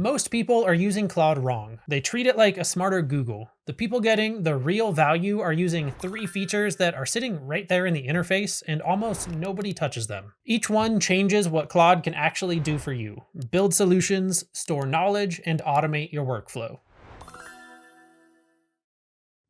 Most people are using Claude wrong. They treat it like a smarter Google. The people getting the real value are using 3 features that are sitting right there in the interface, and almost nobody touches them. Each one changes what Claude can actually do for you: build solutions, store knowledge, and automate your workflow.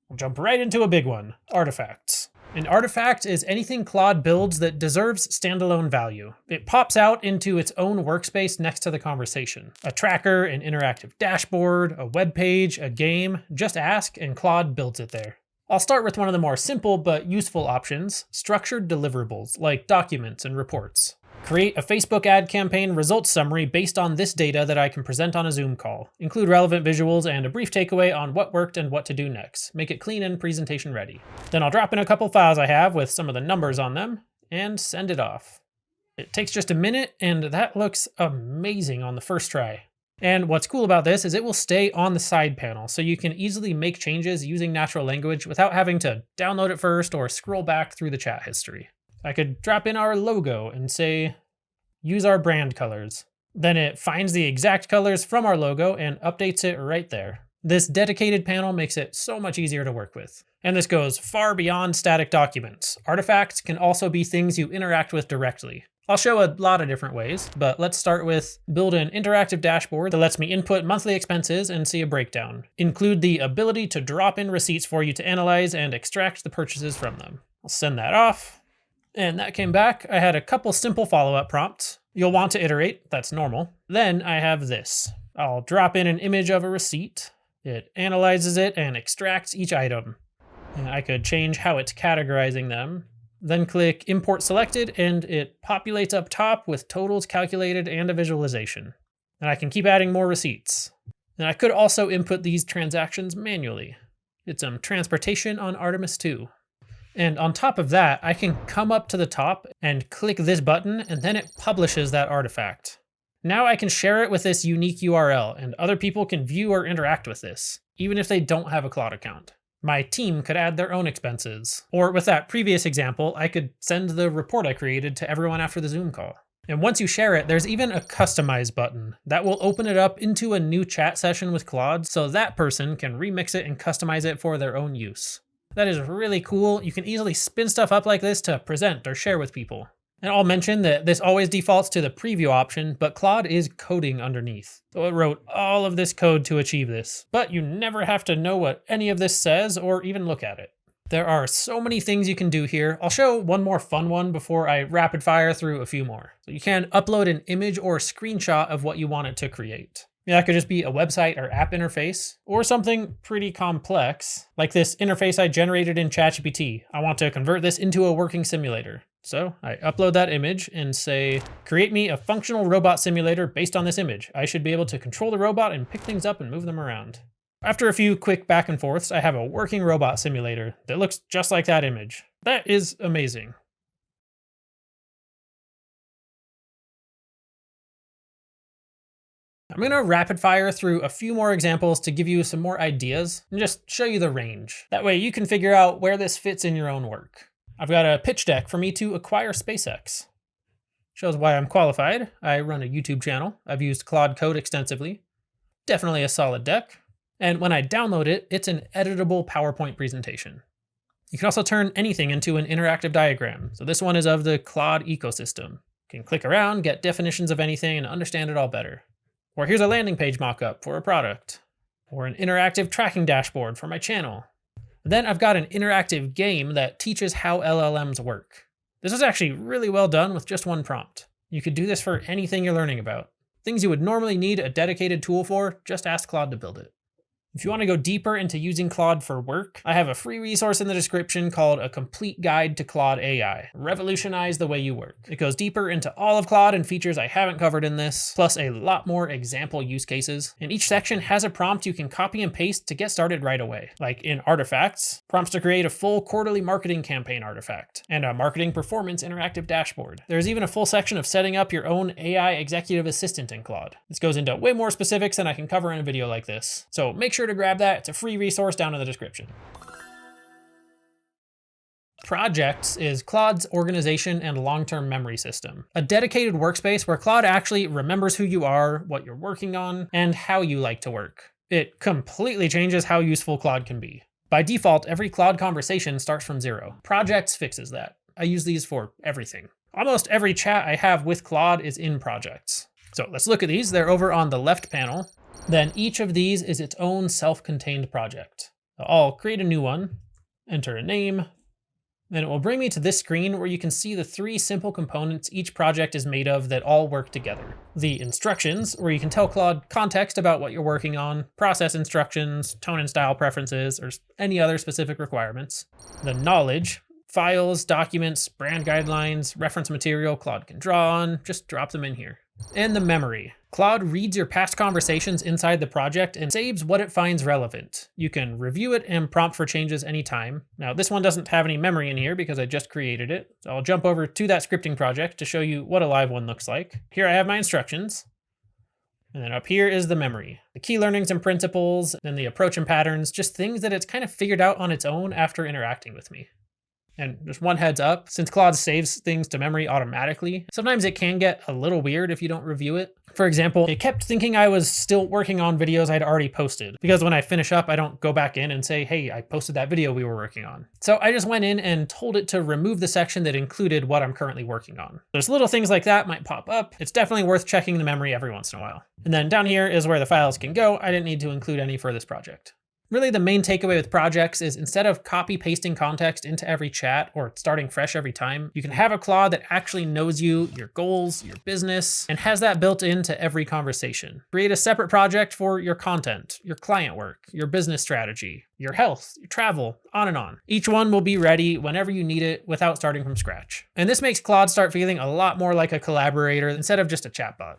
We'll jump right into a big one: artifacts. An artifact is anything Claude builds that deserves standalone value. It pops out into its own workspace next to the conversation. A tracker, an interactive dashboard, a web page, a game. Just ask and Claude builds it there. I'll start with one of the more simple but useful options: structured deliverables like documents and reports. Create a Facebook ad campaign results summary based on this data that I can present on a Zoom call. Include relevant visuals and a brief takeaway on what worked and what to do next. Make it clean and presentation ready. Then I'll drop in a couple files I have with some of the numbers on them and send it off. It takes just a minute, and that looks amazing on the first try. And what's cool about this is it will stay on the side panel, so you can easily make changes using natural language without having to download it first or scroll back through the chat history. I could drop in our logo and say, use our brand colors. Then it finds the exact colors from our logo and updates it right there. This dedicated panel makes it so much easier to work with. And this goes far beyond static documents. Artifacts can also be things you interact with directly. I'll show a lot of different ways, but let's start with build an interactive dashboard that lets me input monthly expenses and see a breakdown. Include the ability to drop in receipts for you to analyze and extract the purchases from them. I'll send that off. And that came back. I had a couple simple follow-up prompts. You'll want to iterate, that's normal. Then I have this. I'll drop in an image of a receipt. It analyzes it and extracts each item. And I could change how it's categorizing them. Then click import selected and it populates up top with totals calculated and a visualization. And I can keep adding more receipts. And I could also input these transactions manually. It's transportation on Artemis 2. And on top of that, I can come up to the top and click this button, and then it publishes that artifact. Now I can share it with this unique URL, and other people can view or interact with this, even if they don't have a Claude account. My team could add their own expenses. Or with that previous example, I could send the report I created to everyone after the Zoom call. And once you share it, there's even a customize button that will open it up into a new chat session with Claude, so that person can remix it and customize it for their own use. That is really cool. You can easily spin stuff up like this to present or share with people. And I'll mention that this always defaults to the preview option, but Claude is coding underneath. So it wrote all of this code to achieve this. But you never have to know what any of this says or even look at it. There are so many things you can do here. I'll show one more fun one before I rapid fire through a few more. So you can upload an image or a screenshot of what you want it to create. That could just be a website or app interface, or something pretty complex, like this interface I generated in ChatGPT. I want to convert this into a working simulator. So I upload that image and say, create me a functional robot simulator based on this image. I should be able to control the robot and pick things up and move them around. After a few quick back and forths, I have a working robot simulator that looks just like that image. That is amazing. I'm going to rapid fire through a few more examples to give you some more ideas and just show you the range. That way you can figure out where this fits in your own work. I've got a pitch deck for me to acquire SpaceX. Shows why I'm qualified. I run a YouTube channel. I've used Claude Code extensively. Definitely a solid deck. And when I download it, it's an editable PowerPoint presentation. You can also turn anything into an interactive diagram. So this one is of the Claude ecosystem. You can click around, get definitions of anything, and understand it all better. Or here's a landing page mockup for a product. Or an interactive tracking dashboard for my channel. Then I've got an interactive game that teaches how LLMs work. This is actually really well done with just one prompt. You could do this for anything you're learning about. Things you would normally need a dedicated tool for, just ask Claude to build it. If you want to go deeper into using Claude for work, I have a free resource in the description called A Complete Guide to Claude AI. Revolutionize the way you work. It goes deeper into all of Claude and features I haven't covered in this, plus a lot more example use cases. And each section has a prompt you can copy and paste to get started right away. Like in artifacts, prompts to create a full quarterly marketing campaign artifact, and a marketing performance interactive dashboard. There's even a full section of setting up your own AI executive assistant in Claude. This goes into way more specifics than I can cover in a video like this. So make sure to grab that. It's a free resource down in the description. Projects is Claude's organization and long-term memory system, a dedicated workspace where Claude actually remembers who you are, what you're working on, and how you like to work. It completely changes how useful Claude can be. By default, every Claude conversation starts from 0. Projects fixes that. I use these for everything. Almost every chat I have with Claude is in Projects. So let's look at these. They're over on the left panel. Then each of these is its own self-contained project. I'll create a new one, enter a name, then it will bring me to this screen where you can see the 3 simple components each project is made of that all work together. The instructions, where you can tell Claude context about what you're working on, process instructions, tone and style preferences, or any other specific requirements. The knowledge, files, documents, brand guidelines, reference material Claude can draw on, just drop them in here. And the memory. Claude reads your past conversations inside the project and saves what it finds relevant. You can review it and prompt for changes anytime. Now, this one doesn't have any memory in here because I just created it. So I'll jump over to that scripting project to show you what a live one looks like. Here I have my instructions. And then up here is the memory. The key learnings and principles, then the approach and patterns, just things that it's kind of figured out on its own after interacting with me. And just one heads up, since Claude saves things to memory automatically, sometimes it can get a little weird if you don't review it. For example, it kept thinking I was still working on videos I'd already posted, because when I finish up, I don't go back in and say, hey, I posted that video we were working on. So I just went in and told it to remove the section that included what I'm currently working on. There's little things like that might pop up. It's definitely worth checking the memory every once in a while. And then down here is where the files can go. I didn't need to include any for this project. Really, the main takeaway with projects is instead of copy pasting context into every chat or starting fresh every time, you can have a Claude that actually knows you, your goals, your business, and has that built into every conversation. Create a separate project for your content, your client work, your business strategy, your health, your travel, on and on. Each one will be ready whenever you need it without starting from scratch. And this makes Claude start feeling a lot more like a collaborator instead of just a chatbot.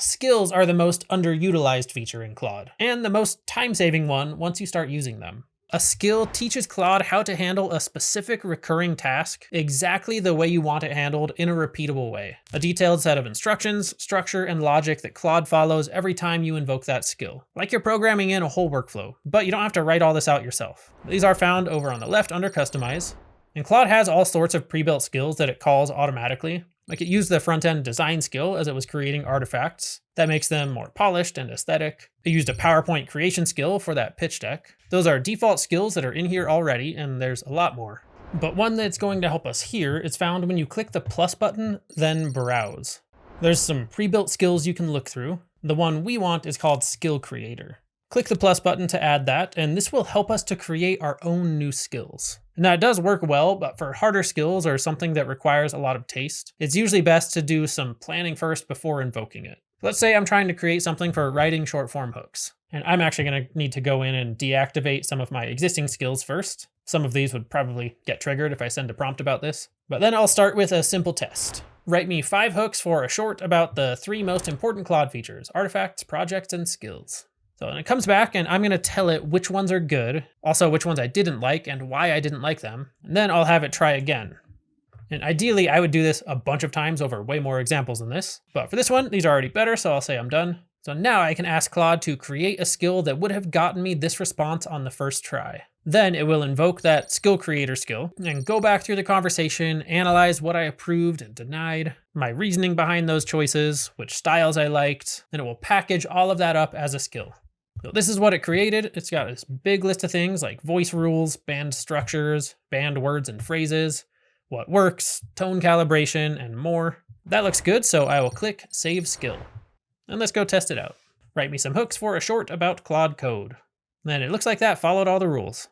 Skills are the most underutilized feature in Claude, and the most time-saving one once you start using them. A skill teaches Claude how to handle a specific recurring task exactly the way you want it handled in a repeatable way. A detailed set of instructions, structure, and logic that Claude follows every time you invoke that skill. Like you're programming in a whole workflow, but you don't have to write all this out yourself. These are found over on the left under Customize. And Claude has all sorts of pre-built skills that it calls automatically. Like it used the front-end design skill as it was creating artifacts. That makes them more polished and aesthetic. It used a PowerPoint creation skill for that pitch deck. Those are default skills that are in here already, and there's a lot more. But one that's going to help us here is found when you click the plus button, then browse. There's some pre-built skills you can look through. The one we want is called Skill Creator. Click the plus button to add that, and this will help us to create our own new skills. Now it does work well, but for harder skills or something that requires a lot of taste, it's usually best to do some planning first before invoking it. Let's say I'm trying to create something for writing short form hooks, and I'm actually going to need to go in and deactivate some of my existing skills first. Some of these would probably get triggered if I send a prompt about this. But then I'll start with a simple test. Write me 5 hooks for a short about the 3 most important Claude features: artifacts, projects, and skills. So when it comes back, and I'm going to tell it which ones are good, also which ones I didn't like and why I didn't like them, and then I'll have it try again. And ideally, I would do this a bunch of times over way more examples than this, but for this one, these are already better, so I'll say I'm done. So now I can ask Claude to create a skill that would have gotten me this response on the first try. Then it will invoke that skill creator skill and go back through the conversation, analyze what I approved and denied, my reasoning behind those choices, which styles I liked, and it will package all of that up as a skill. So this is what it created. It's got this big list of things like voice rules, band structures, band words and phrases, what works, tone calibration, and more. That looks good, so I will click Save Skill. And let's go test it out. Write me some hooks for a short about Claude code. Then it looks like that followed all the rules.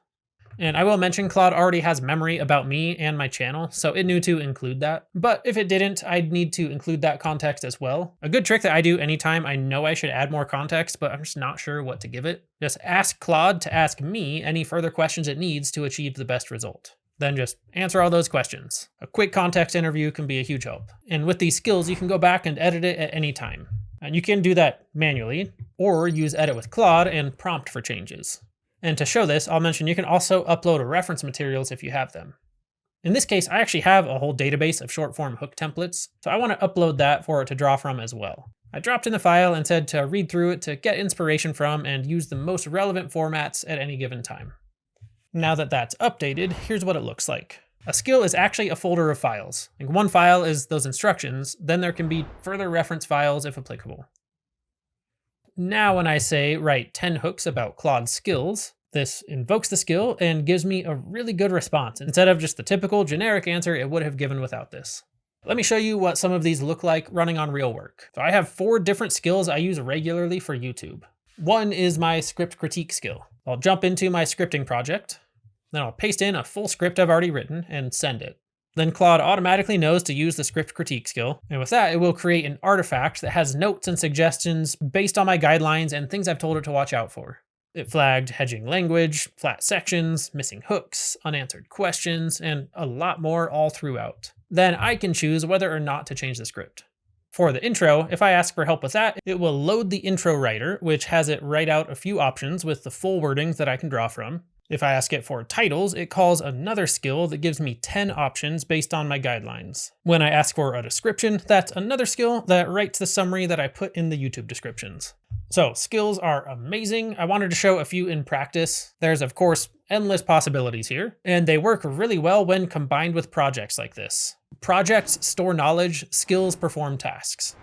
And I will mention Claude already has memory about me and my channel, so it knew to include that. But if it didn't, I'd need to include that context as well. A good trick that I do anytime I know I should add more context, but I'm just not sure what to give it, just ask Claude to ask me any further questions it needs to achieve the best result. Then just answer all those questions. A quick context interview can be a huge help. And with these skills, you can go back and edit it at any time. And you can do that manually, or use Edit with Claude and prompt for changes. And to show this, I'll mention you can also upload reference materials if you have them. In this case, I actually have a whole database of short form hook templates, so I want to upload that for it to draw from as well. I dropped in the file and said to read through it to get inspiration from and use the most relevant formats at any given time. Now that that's updated, here's what it looks like. A skill is actually a folder of files. Like one file is those instructions, then there can be further reference files if applicable. Now when I say write 10 hooks about Claude skills, this invokes the skill and gives me a really good response instead of just the typical generic answer it would have given without this. Let me show you what some of these look like running on real work. So I have 4 different skills I use regularly for YouTube. One is my script critique skill. I'll jump into my scripting project, then I'll paste in a full script I've already written and send it. Then Claude automatically knows to use the script critique skill, and with that it will create an artifact that has notes and suggestions based on my guidelines and things I've told it to watch out for. It flagged hedging language, flat sections, missing hooks, unanswered questions, and a lot more all throughout. Then I can choose whether or not to change the script. For the intro, if I ask for help with that, it will load the intro writer, which has it write out a few options with the full wordings that I can draw from. If I ask it for titles, it calls another skill that gives me 10 options based on my guidelines. When I ask for a description, that's another skill that writes the summary that I put in the YouTube descriptions. So skills are amazing. I wanted to show a few in practice. There's of course endless possibilities here, and they work really well when combined with projects like this. Projects store knowledge, skills perform tasks.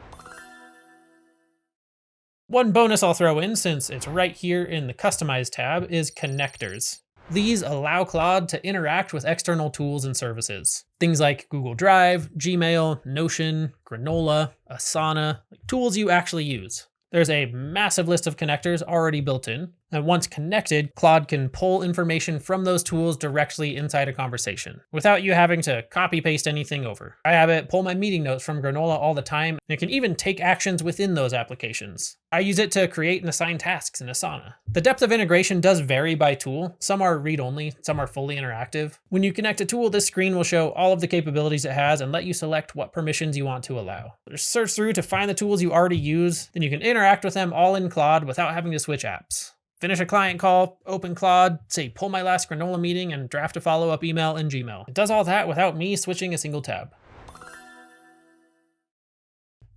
One bonus I'll throw in, since it's right here in the Customize tab, is connectors. These allow Claude to interact with external tools and services. Things like Google Drive, Gmail, Notion, Granola, Asana, tools you actually use. There's a massive list of connectors already built in, and once connected, Claude can pull information from those tools directly inside a conversation, without you having to copy paste anything over. I have it pull my meeting notes from Granola all the time, and it can even take actions within those applications. I use it to create and assign tasks in Asana. The depth of integration does vary by tool. Some are read-only, some are fully interactive. When you connect a tool, this screen will show all of the capabilities it has and let you select what permissions you want to allow. Just search through to find the tools you already use, then you can interact with them all in Claude without having to switch apps. Finish a client call, open Claude, say pull my last Granola meeting, and draft a follow-up email in Gmail. It does all that without me switching a single tab.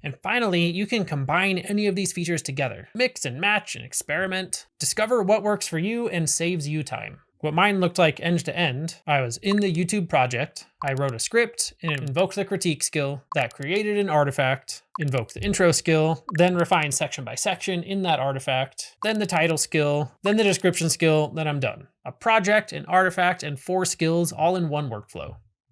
And finally, you can combine any of these features together. Mix and match and experiment. Discover what works for you and saves you time. What mine looked like end to end, I was in the YouTube project, I wrote a script and it invoked the critique skill, that created an artifact, invoked the intro skill, then refined section by section in that artifact, then the title skill, then the description skill, then I'm done. A project, an artifact, and 4 skills all in one workflow.